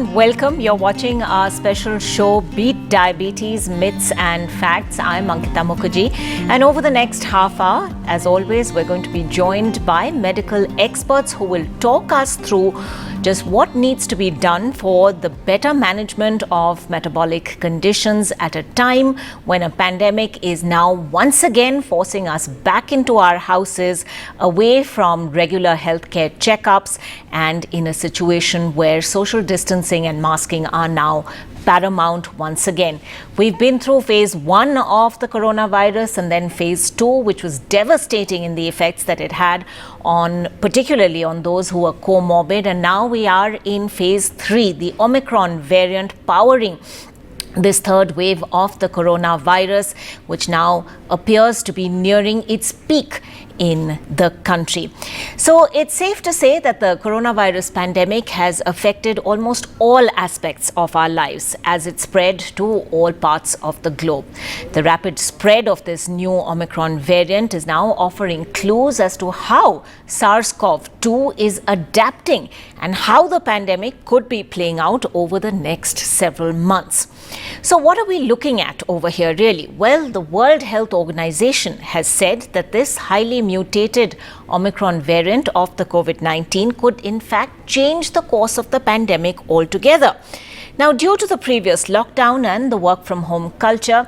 warm welcome. You're watching our special show, Beat Diabetes, Myths and Facts. I'm Ankita Mukherjee. And over the next half hour, as always, we're going to be joined by medical experts who will talk us through just what needs to be done for the better management of metabolic conditions at a time when a pandemic is now once again forcing us back into our houses, away from regular healthcare checkups, and in a situation where social distancing and masking are now paramount once again. We've been through phase 1 of the coronavirus and then phase 2, which was devastating in the effects that it had on, particularly on those who are comorbid. And now we are in phase 3, the Omicron variant powering this third wave of the coronavirus, which now appears to be nearing its peak in the country. So it's safe to say that the coronavirus pandemic has affected almost all aspects of our lives as it spread to all parts of the globe. The rapid spread of this new Omicron variant is now offering clues as to how SARS-CoV-2 is adapting and how the pandemic could be playing out over the next several months. So what are we looking at over here really? Well, the World Health Organization has said that this highly mutated Omicron variant of the COVID-19 could in fact change the course of the pandemic altogether. Now, due to the previous lockdown and the work from home culture,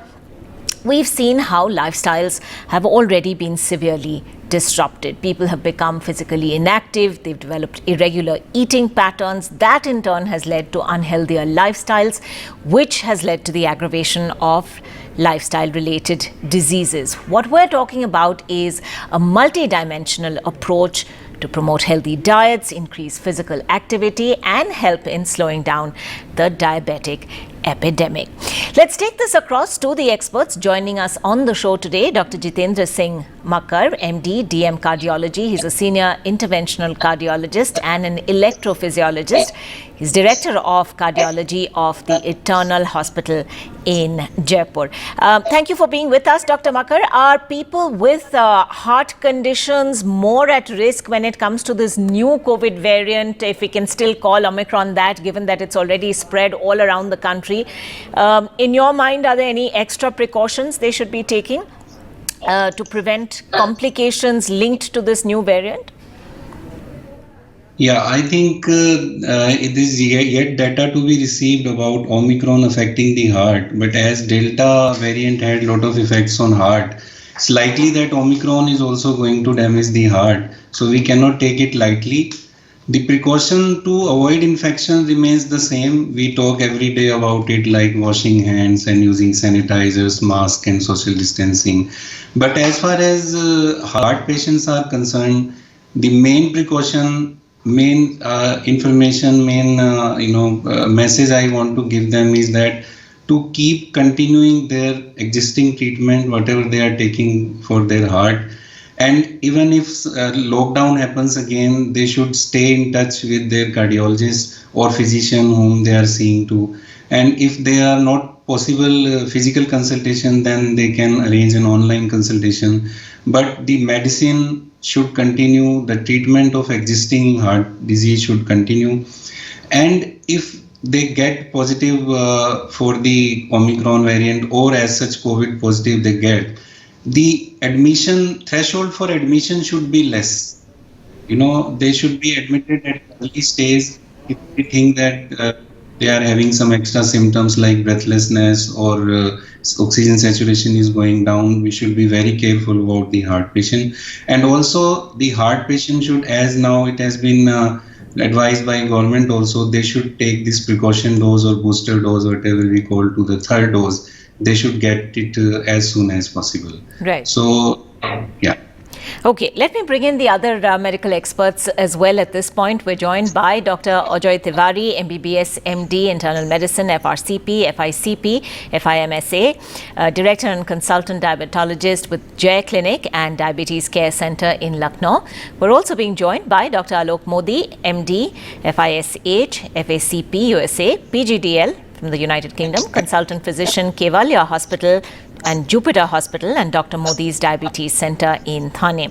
we've seen how lifestyles have already been severely disrupted. People have become physically inactive, they've developed irregular eating patterns. That in turn has led to unhealthier lifestyles, which has led to the aggravation of lifestyle-related diseases. What we're talking about is a multidimensional approach to promote healthy diets, increase physical activity, and help in slowing down the diabetic epidemic. Let's take this across to the experts joining us on the show today. Dr. Jitendra Singh Makkar, MD, DM Cardiology. He's a senior interventional cardiologist and an electrophysiologist. He's director of cardiology of the Eternal Hospital in Jaipur. Thank you for being with us, Dr. Makkar. Are people with heart conditions more at risk when it comes to this new COVID variant, if we can still call Omicron that, given that it's already spread all around the country? In your mind, are there any extra precautions they should be taking to prevent complications linked to this new variant? Yeah, I think it is yet data to be received about Omicron affecting the heart. But as Delta variant had a lot of effects on heart, it's likely that Omicron is also going to damage the heart. So we cannot take it lightly. The precaution to avoid infection remains the same. We talk every day about it, like washing hands and using sanitizers, mask and social distancing. But as far as heart patients are concerned, the main precaution, main information, message I want to give them is that to keep continuing their existing treatment, whatever they are taking for their heart. And even if lockdown happens again, they should stay in touch with their cardiologist or physician whom they are seeing to. And if they are not possible physical consultation, then they can arrange an online consultation. But the medicine should continue, the treatment of existing heart disease should continue. And if they get positive for the Omicron variant, or as such COVID positive they get, the admission threshold for admission should be less. They should be admitted at early stage if we think that they are having some extra symptoms like breathlessness or oxygen saturation is going down. We should be very careful about the heart patient. And also the heart patient should, as now it has been advised by government also, they should take this precaution dose or booster dose, whatever we call, to the third dose. They should get it as soon as possible. Right. So, yeah. Okay, let me bring in the other medical experts as well at this point. We're joined by Dr. Ajoy Tiwari, MBBS, MD, Internal Medicine, FRCP, FICP, FIMSA, Director and Consultant Diabetologist with Jai Clinic and Diabetes Care Center in Lucknow. We're also being joined by Dr. Alok Modi, MD, FISH, FACP, USA, PGDL, from the United Kingdom, Consultant Physician, Kevalia Hospital and Jupiter Hospital and Dr. Modi's Diabetes Center in Thane.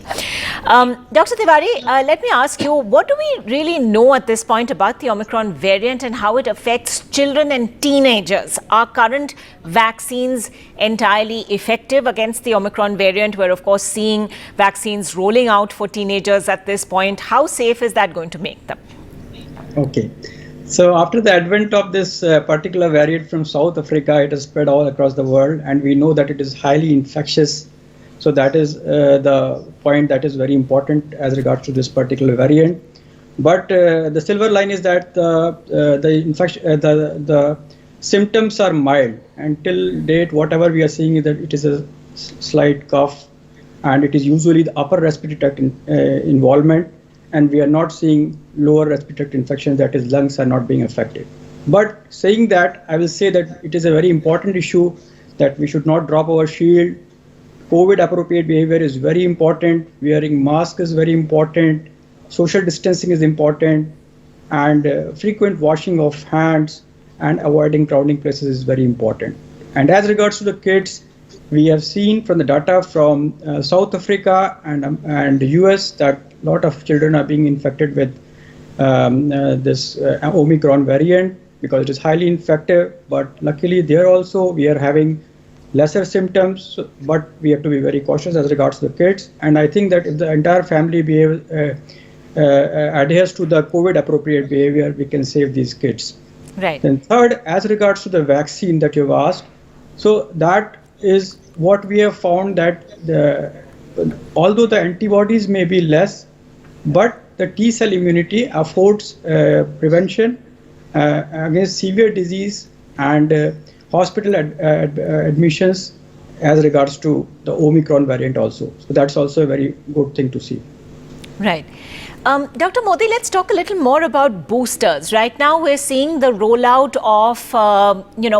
Dr. Tiwari, let me ask you, what do we really know at this point about the Omicron variant and how it affects children and teenagers? Are current vaccines entirely effective against the Omicron variant? We're, of course, seeing vaccines rolling out for teenagers at this point. How safe is that going to make them? Okay. So after the advent of this particular variant from South Africa, it has spread all across the world, and we know that it is highly infectious. So that is the point that is very important as regards to this particular variant. But the silver line is that the symptoms are mild. Until date, whatever we are seeing is that it is a slight cough, and it is usually the upper respiratory tract involvement. And we are not seeing lower respiratory tract infections, that is, lungs are not being affected. But saying that, I will say that it is a very important issue that we should not drop our shield. COVID appropriate behavior is very important. Wearing mask is very important. Social distancing is important. And frequent washing of hands and avoiding crowding places is very important. And as regards to the kids, we have seen from the data from South Africa and the US that a lot of children are being infected with this Omicron variant because it is highly infective. But luckily there also we are having lesser symptoms, but we have to be very cautious as regards to the kids. And I think that if the entire family adheres to the COVID appropriate behavior, we can save these kids. Right. Then third, as regards to the vaccine that you've asked, so that is what we have found, that although the antibodies may be less, but the T cell immunity affords prevention against severe disease and hospital admissions as regards to the Omicron variant also. So that's also a very good thing to see. Right. Dr. Modi, let's talk a little more about boosters. Right now, we're seeing the rollout of,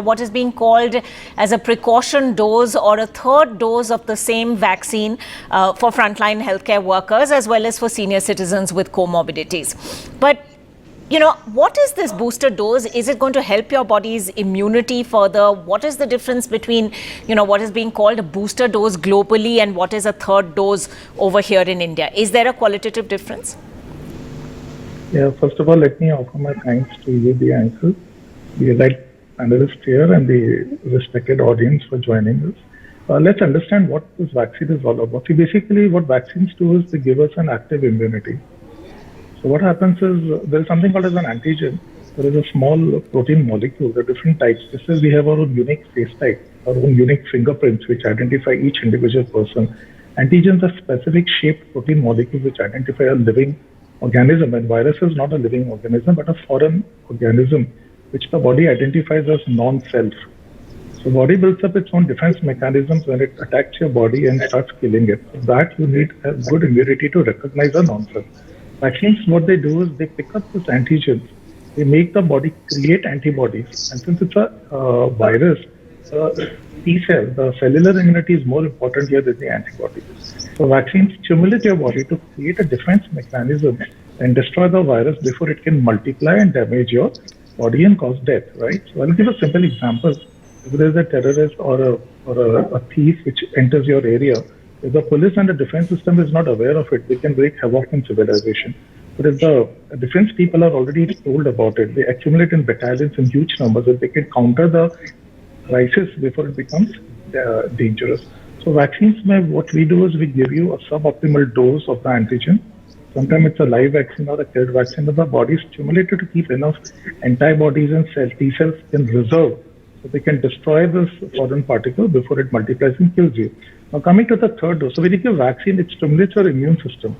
what is being called as a precaution dose or a third dose of the same vaccine for frontline healthcare workers as well as for senior citizens with comorbidities. But what is this booster dose? Is it going to help your body's immunity further? What is the difference between, what is being called a booster dose globally and what is a third dose over here in India? Is there a qualitative difference? Yeah, first of all, let me offer my thanks to you, the anchor, the elite panelists here, and the respected audience for joining us. Let's understand what this vaccine is all about. See, basically, what vaccines do is they give us an active immunity. So what happens is there is something called as an antigen. There is a small protein molecule. There are different types. Just as we have our own unique face type, our own unique fingerprints which identify each individual person. Antigens are specific shaped protein molecules which identify a living organism. And virus is not a living organism, but a foreign organism which the body identifies as non-self. So body builds up its own defense mechanisms when it attacks your body and starts killing it. So that you need a good immunity to recognize a non-self. Vaccines, what they do is they pick up this antigens, they make the body create antibodies. And since it's a virus, T cell, the cellular immunity is more important here than the antibodies. So vaccines stimulate your body to create a defense mechanism and destroy the virus before it can multiply and damage your body and cause death, right? So I'll give a simple example. If there is a terrorist or a thief which enters your area, if the police and the defense system is not aware of it, they can wreak havoc in civilization. But if the defense people are already told about it, they accumulate in battalions in huge numbers, and they can counter the crisis before it becomes dangerous. So vaccines, what we do is we give you a suboptimal dose of the antigen. Sometimes it's a live vaccine or a killed vaccine, but the body is stimulated to keep enough antibodies and T cells in reserve, so they can destroy this foreign particle before it multiplies and kills you. Now coming to the third dose, so when you give vaccine, it stimulates your immune system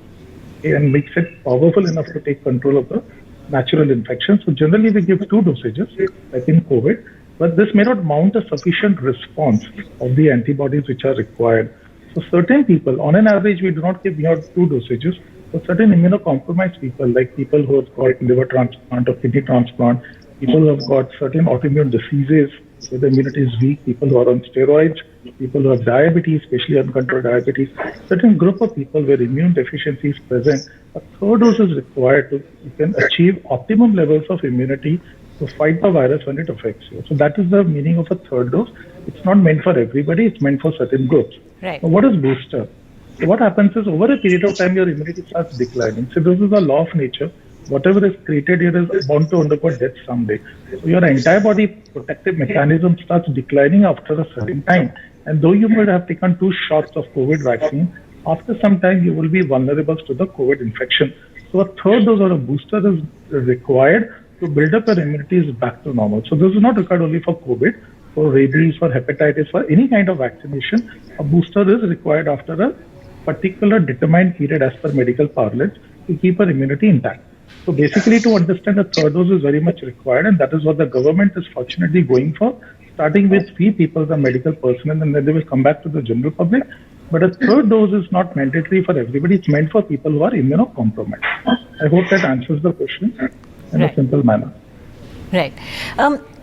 and makes it powerful enough to take control of the natural infection. So generally we give 2 dosages, like in COVID, but this may not mount a sufficient response of the antibodies which are required. So certain people, on an average, we do not give beyond 2 dosages. For certain immunocompromised people, like people who have got liver transplant or kidney transplant, people who have got certain autoimmune diseases where the immunity is weak, people who are on steroids, people who have diabetes, especially uncontrolled diabetes, certain group of people where immune deficiency is present, a third dose is required to you can achieve optimum levels of immunity to fight the virus when it affects you. So that is the meaning of a third dose. It's not meant for everybody, it's meant for certain groups. Right. Now, what is booster? So what happens is over a period of time, your immunity starts declining. So this is a law of nature. Whatever is created here is bound to undergo death someday. So your entire body protective mechanism starts declining after a certain time. And though you might have taken 2 shots of COVID vaccine, after some time you will be vulnerable to the COVID infection. So a third dose or a booster is required to build up your immunity back to normal. So this is not required only for COVID, for rabies, for hepatitis, for any kind of vaccination. A booster is required after a particular determined period as per medical parlance to keep our immunity intact. So basically, to understand, a third dose is very much required, and that is what the government is fortunately going for, starting with few people, the medical personnel, and then they will come back to the general public. But a third dose is not mandatory for everybody. It's meant for people who are immunocompromised. I hope that answers the question in a simple manner. Right.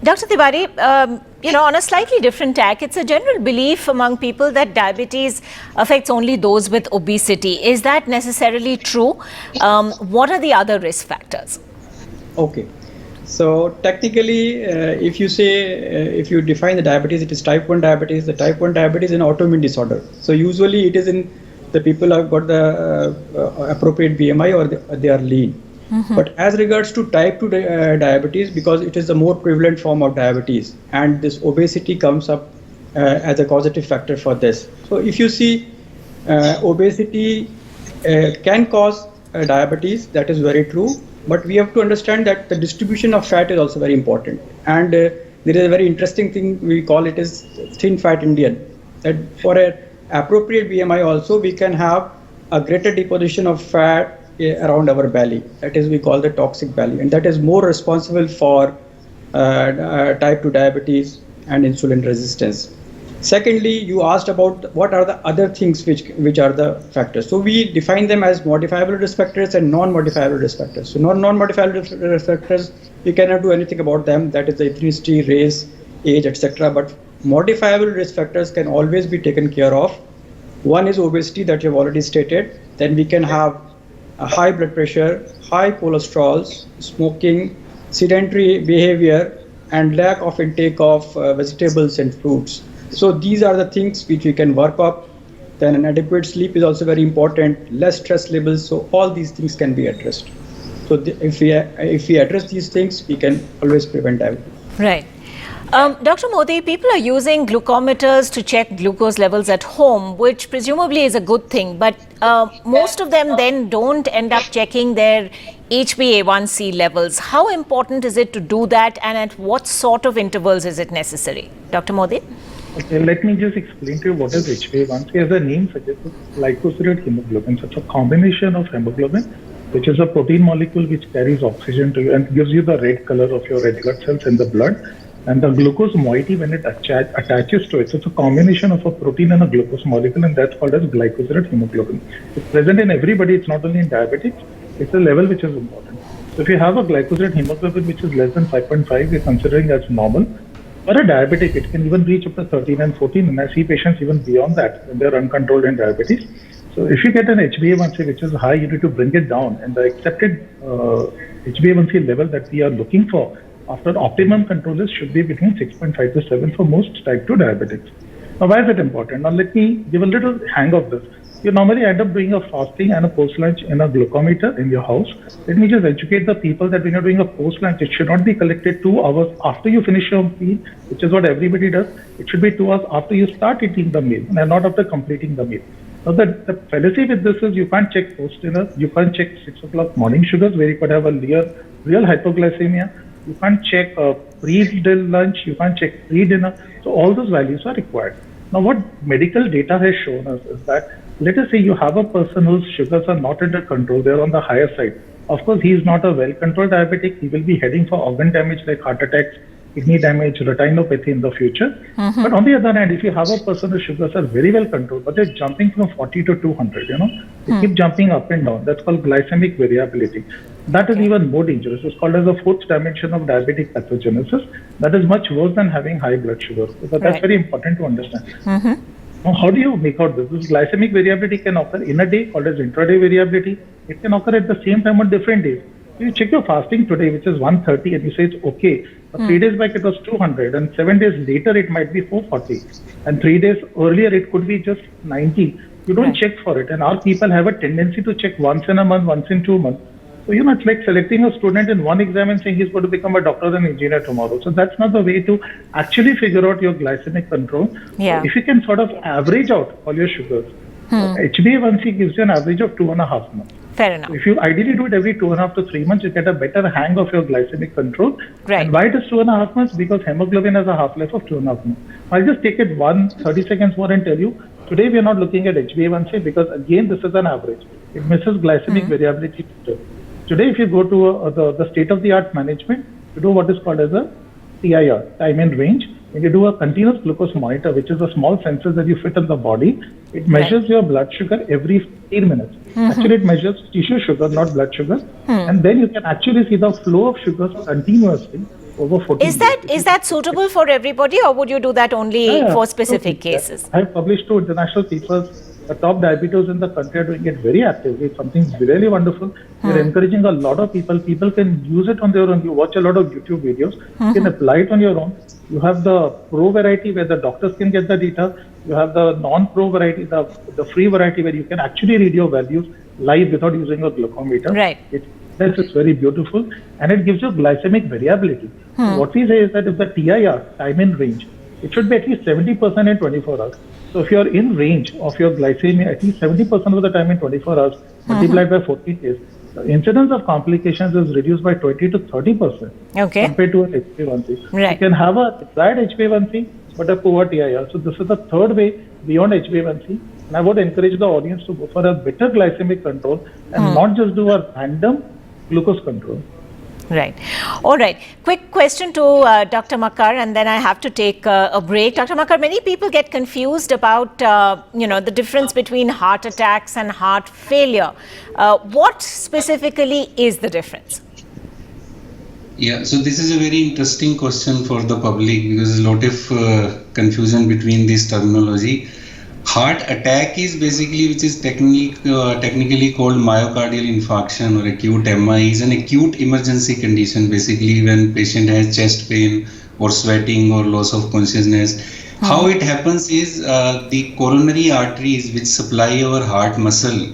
Dr. Tiwari, on a slightly different tack, it's a general belief among people that diabetes affects only those with obesity. Is that necessarily true? What are the other risk factors? Okay. So technically, if you define the diabetes, it is type 1 diabetes. The type 1 diabetes is an autoimmune disorder. So usually it is in the people who have got the appropriate BMI or they are lean. Mm-hmm. But as regards to type 2 diabetes, because it is the more prevalent form of diabetes, and this obesity comes up as a causative factor for this. So if you see, obesity can cause diabetes, that is very true. But we have to understand that the distribution of fat is also very important. And there is a very interesting thing, we call it as thin fat Indian. That for an appropriate BMI also, we can have a greater deposition of fat around our belly. That is, we call the toxic belly. And that is more responsible for type 2 diabetes and insulin resistance. Secondly, you asked about what are the other things which are the factors. So we define them as modifiable risk factors and non-modifiable risk factors. So non-modifiable risk factors, we cannot do anything about them. That is the ethnicity, race, age, etc. But modifiable risk factors can always be taken care of. One is obesity that you have already stated. Then we can have a high blood pressure, high cholesterol, smoking, sedentary behavior, and lack of intake of vegetables and fruits. So these are the things which we can work up. Then an adequate sleep is also very important, less stress levels. So all these things can be addressed. So if we address these things, we can always prevent diabetes. Right. Dr. Modi, people are using glucometers to check glucose levels at home, which presumably is a good thing. But most of them then don't end up checking their HbA1c levels. How important is it to do that, and at what sort of intervals is it necessary? Dr. Modi? Okay, let me just explain to you what is HbA1c. As the name suggests, it's glycosylated hemoglobin. So it's a combination of hemoglobin, which is a protein molecule which carries oxygen to you and gives you the red color of your red blood cells in the blood. And the glucose moiety, when it attaches to it, so it's a combination of a protein and a glucose molecule, and that's called as glycosylated hemoglobin. It's present in everybody. It's not only in diabetics. It's a level which is important. So if you have a glycosylated hemoglobin which is less than 5.5, we're considering as normal. For a diabetic, it can even reach up to 13 and 14, and I see patients even beyond that when they're uncontrolled in diabetes. So if you get an HbA1c which is high, you need to bring it down, and the accepted HbA1c level that we are looking for after optimum control should be between 6.5 to 7 for most type 2 diabetics. Now, why is it important? Now, let me give a little hang of this. You normally end up doing a fasting and a post-lunch in a glucometer in your house. Let me just educate the people that when you're doing a post-lunch, it should not be collected 2 hours after you finish your meal, which is what everybody does. It should be 2 hours after you start eating the meal and not after completing the meal. Now, the fallacy with this is you can't check post-dinner, you can't check 6 o'clock morning sugars where you could have a real hypoglycemia. You can't check pre-lunch, you can't check pre-dinner. So all those values are required. Now, what medical data has shown us is that, let us say you have a person whose sugars are not under control, they're on the higher side. Of course, he is not a well-controlled diabetic. He will be heading for organ damage like heart attacks, kidney damage, retinopathy in the future. Mm-hmm. But on the other hand, if you have a person whose sugars are very well controlled, but they're jumping from 40 to 200, they keep jumping up and down. That's called glycemic variability. That is even more dangerous. It's called as the 4th dimension of diabetic pathogenesis. That is much worse than having high blood sugar. So that's very important to understand. Mm-hmm. Now, how do you make out this? This glycemic variability can occur in a day, called as intraday variability. It can occur at the same time on different days. You check your fasting today, which is 130, and you say it's okay. But 3 days back it was 200, and 7 days later it might be 440, and 3 days earlier it could be just 90. You don't check for it, and our people have a tendency to check once in a month, once in 2 months. So it's like selecting a student in one exam and saying he's going to become a doctor and engineer tomorrow. So that's not the way to actually figure out your glycemic control. Yeah. If you can sort of average out all your sugars, HbA1c gives you an average of 2.5 months. Fair enough. If you ideally do it every 2.5 to 3 months, you get a better hang of your glycemic control. Right. And why it is 2.5 months? Because hemoglobin has a half-life of 2.5 months. I'll just take it 30 seconds more and tell you, today we are not looking at HbA1c because again, this is an average. It misses glycemic variability. Today, if you go to the state-of-the-art management, you do what is called as a TIR, time in range. When you do a continuous glucose monitor, which is a small sensor that you fit in the body, it measures your blood sugar every 15 minutes. Actually, it measures tissue sugar, not blood sugar. And then you can actually see the flow of sugars continuously over 14 days. Is that suitable for everybody, or would you do that only for specific cases? I have published 2 international papers. The top diabetics in the country are doing it very actively. It's something really wonderful. We're encouraging a lot of people. People can use it on their own. You watch a lot of YouTube videos. You can apply it on your own. You have the pro variety where the doctors can get the data. You have the non-pro variety, the free variety where you can actually read your values live without using a glucometer. Right. It's very beautiful, and it gives you glycemic variability. What we say is that if the TIR, time in range, it should be at least 70% in 24 hours. So if you are in range of your glycemia at least 70% of the time in 24 hours, multiplied by 14 days, the incidence of complications is reduced by 20 to 30% compared to an HbA1c. Right. You can have a desired HbA1c, but a poor TIR. So this is the third way beyond HbA1c. And I would encourage the audience to go for a better glycemic control and not just do a random glucose control. Right. All right. Quick question to Dr. Makkar, and then I have to take a break. Dr. Makkar, many people get confused about, the difference between heart attacks and heart failure. What specifically is the difference? Yeah, so this is a very interesting question for the public because there's a lot of confusion between this terminology. Heart attack is basically, which is technically called myocardial infarction or acute MI, is an acute emergency condition basically when patient has chest pain or sweating or loss of consciousness. How it happens is the coronary arteries which supply our heart muscle,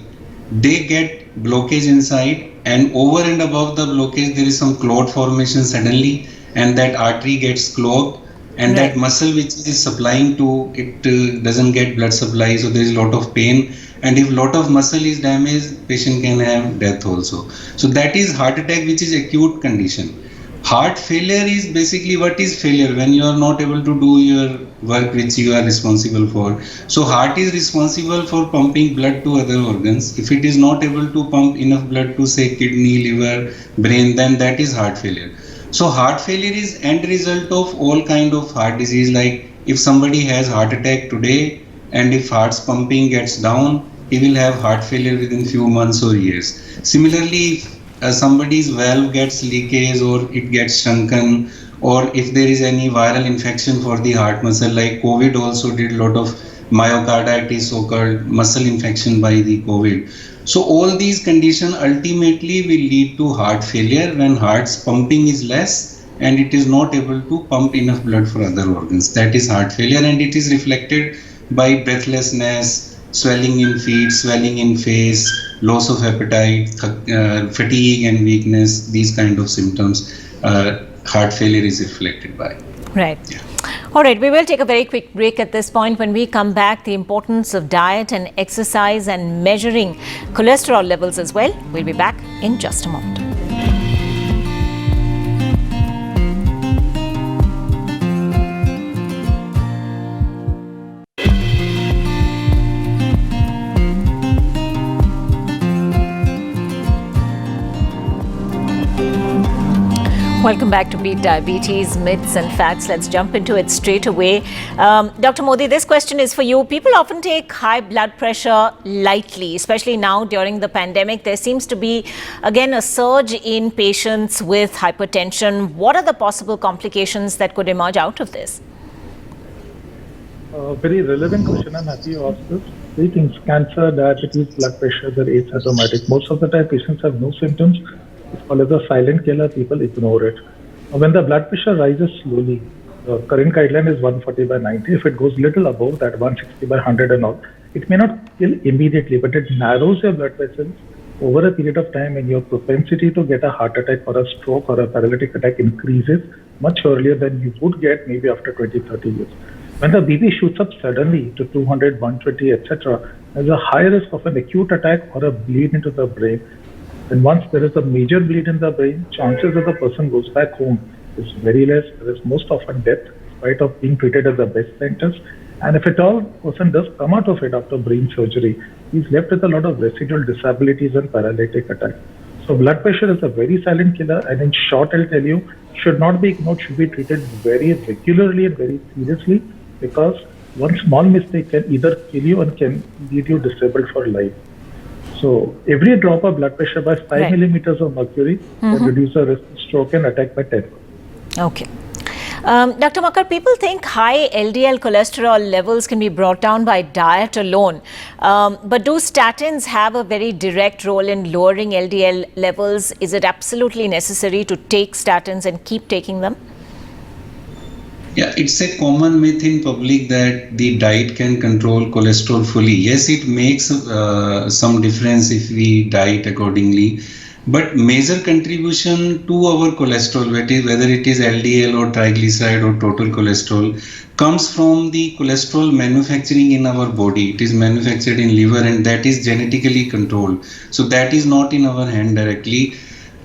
they get blockage inside, and over and above the blockage there is some clot formation suddenly, and that artery gets clogged. And that muscle which is supplying to it doesn't get blood supply, so there is a lot of pain. And if lot of muscle is damaged, patient can have death also. So that is heart attack, which is acute condition. Heart failure is basically what is failure when you are not able to do your work which you are responsible for. So heart is responsible for pumping blood to other organs. If it is not able to pump enough blood to say kidney, liver, brain, then that is heart failure. So heart failure is end result of all kind of heart disease. Like if somebody has heart attack today and if heart's pumping gets down, he will have heart failure within few months or years. Similarly, if somebody's valve gets leakage or it gets shrunken, or if there is any viral infection for the heart muscle, like COVID also did a lot of myocarditis, so-called muscle infection by the COVID. So all these conditions ultimately will lead to heart failure when heart's pumping is less and it is not able to pump enough blood for other organs. That is heart failure, and it is reflected by breathlessness, swelling in feet, swelling in face, loss of appetite, fatigue and weakness, these kind of symptoms heart failure is reflected by. Right. Yeah. All right, we will take a very quick break at this point. When we come back, the importance of diet and exercise and measuring cholesterol levels as well. We'll be back in just a moment. Welcome back to Beat Diabetes, Myths and Facts. Let's jump into it straight away. Dr. Modi, this question is for you. People often take high blood pressure lightly, especially now during the pandemic. There seems to be, again, a surge in patients with hypertension. What are the possible complications that could emerge out of this? Very relevant question. I'm happy you asked this. Three things: cancer, diabetes, blood pressure, they're asymptomatic. Most of the time, patients have no symptoms. It's called as a silent killer. People ignore it. When the blood pressure rises slowly, the current guideline is 140 by 90. If it goes little above that, 160 by 100 and all, it may not kill immediately, but it narrows your blood vessels over a period of time, and your propensity to get a heart attack or a stroke or a paralytic attack increases much earlier than you would get maybe after 20, 30 years. When the BP shoots up suddenly to 200, 120, etc., there's a high risk of an acute attack or a bleed into the brain. And once there is a major bleed in the brain, chances that the person goes back home is very less. There is most often death, in spite of being treated at the best centers. And if at all person does come out of it after brain surgery, he's left with a lot of residual disabilities and paralytic attack. So blood pressure is a very silent killer, and in short, I'll tell you, should not be ignored, should be treated very regularly and very seriously, because one small mistake can either kill you and can leave you disabled for life. So every drop of blood pressure by 5 millimeters of mercury can reduce the risk of stroke and attack by 10%. Okay. Dr. Makkar, people think high LDL cholesterol levels can be brought down by diet alone. But do statins have a very direct role in lowering LDL levels? Is it absolutely necessary to take statins and keep taking them? Yeah, it's a common myth in public that the diet can control cholesterol fully. Yes, it makes some difference if we diet accordingly. But major contribution to our cholesterol, whether it is LDL or triglyceride or total cholesterol, comes from the cholesterol manufacturing in our body. It is manufactured in liver, and that is genetically controlled. So that is not in our hand directly.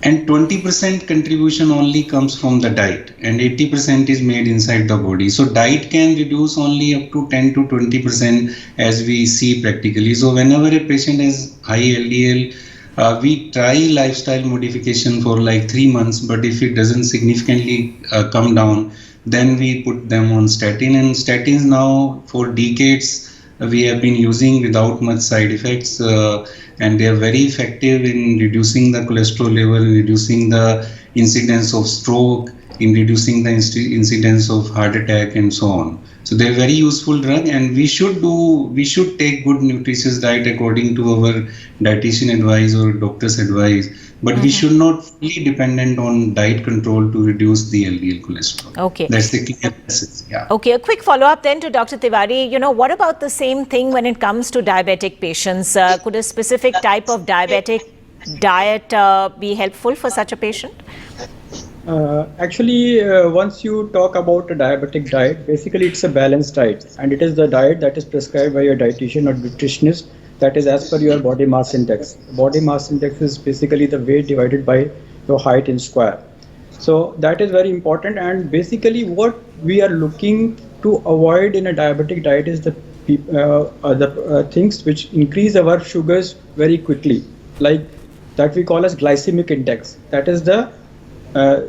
And 20% contribution only comes from the diet, and 80% is made inside the body. So diet can reduce only up to 10 to 20% as we see practically. So whenever a patient has high LDL, we try lifestyle modification for like 3 months, but if it doesn't significantly come down, then we put them on statin. And statins now for decades we have been using without much side effects, and they are very effective in reducing the cholesterol level, in reducing the incidence of stroke, in reducing the incidence of heart attack, and so on. So they're very useful drug, and we should take good nutritious diet according to our dietitian advice or doctor's advice. But we should not fully dependent on diet control to reduce the LDL cholesterol. Okay. That's the clear message. Yeah. Okay, a quick follow-up then to Dr. Tiwari. What about the same thing when it comes to diabetic patients? Could a specific type of diabetic diet be helpful for such a patient? Actually, once you talk about a diabetic diet, basically it's a balanced diet, and it is the diet that is prescribed by your dietitian or nutritionist, that is as per your body mass index. Body mass index is basically the weight divided by your height in square. So that is very important, and basically what we are looking to avoid in a diabetic diet is the things which increase our sugars very quickly, like that we call as glycemic index. That is the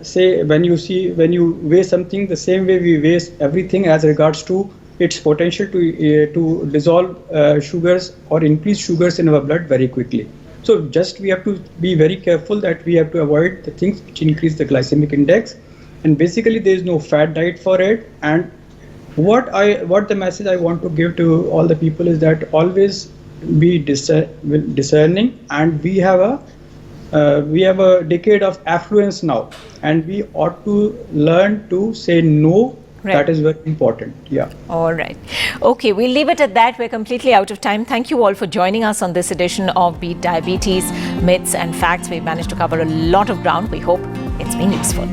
say when you weigh something, the same way we weigh everything as regards to its potential to dissolve sugars or increase sugars in our blood very quickly. So just we have to be very careful that we have to avoid the things which increase the glycemic index, and basically there is no fat diet for it. And what the message I want to give to all the people is that always be discerning, and we have a decade of affluence now, and we ought to learn to say no. Right. That is very important. Yeah. All right. Okay, we'll leave it at that. We're completely out of time. Thank you all for joining us on this edition of Beat Diabetes, Myths and Facts. We've managed to cover a lot of ground. We hope it's been useful.